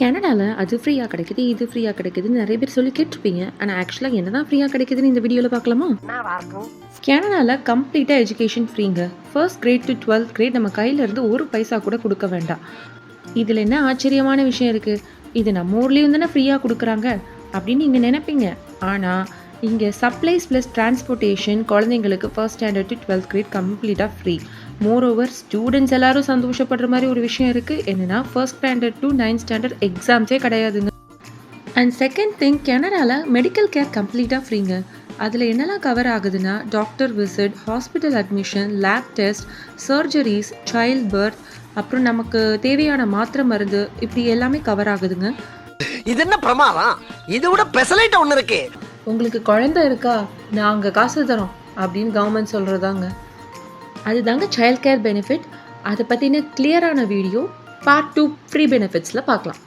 கனடால அது ஃப்ரீயா கிடைக்குது, இது ஃப்ரீயா கிடைக்குதுன்னு நெறைய பேர் சொல்லி கேட்டுருப்பீங்க. ஆனா ஆக்சுவலா என்னதான் ஃப்ரீயா கிடைக்குதுன்னு இந்த வீடியோல பார்க்கலாமா? கனடால கம்ப்ளீட்டா எஜுகேஷன் ஃப்ரீங்க. First grade to 12th grade நம்ம கையில இருந்து ஒரு பைசா கூட குடுக்க வேண்டாம். இதுல என்ன ஆச்சரியமான விஷயம் இருக்கு? இது நம்ம ஊர்லயும் தானே ஃப்ரீயா குடுக்குறாங்க அப்படின்னு நீங்க நினைப்பீங்க. ஆனா இங்க சப்ளைஸ் பிளஸ் டிரான்ஸ்போர்ட்டேஷன் குழந்தைங்களுக்கு first standard to 12th grade கம்ப்ளீட்டா ஃப்ரீ. மோரோவர் ஸ்டூடெண்ட்ஸ் எல்லாரும் சந்தோஷப்படுற மாதிரி ஒரு விஷயம் இருக்கு. என்னன்னா first standard to 9th standard எக்ஸாம்ஸே கிடையாதுங்க. அண்ட் செகண்ட் திங், கனடால மெடிக்கல் கேர் கம்ப்ளீட்டாக ஃப்ரீங்க. அதில் என்னெல்லாம் கவர் ஆகுதுன்னா doctor visit, hospital admission, lab test, surgeries, child birth, அப்புறம் நமக்கு தேவையான மாத்திரை மருந்து, இப்படி எல்லாமே கவர் ஆகுதுங்க. இது என்ன பிரமாதம்? இதை விட பெசலைட் ஒன்று இருக்கு. உங்களுக்கு குழந்தை இருக்கா, நாங்கள் காசு தரோம் அப்படின்னு கவர்மெண்ட் சொல்கிறதாங்க. அதுதாங்க சைல்ட் கேர் பெனிஃபிட். அதை பற்றின கிளியரான வீடியோ பார்ட் 2 ஃப்ரீ பெனிஃபிட்ஸில் பார்க்கலாம்.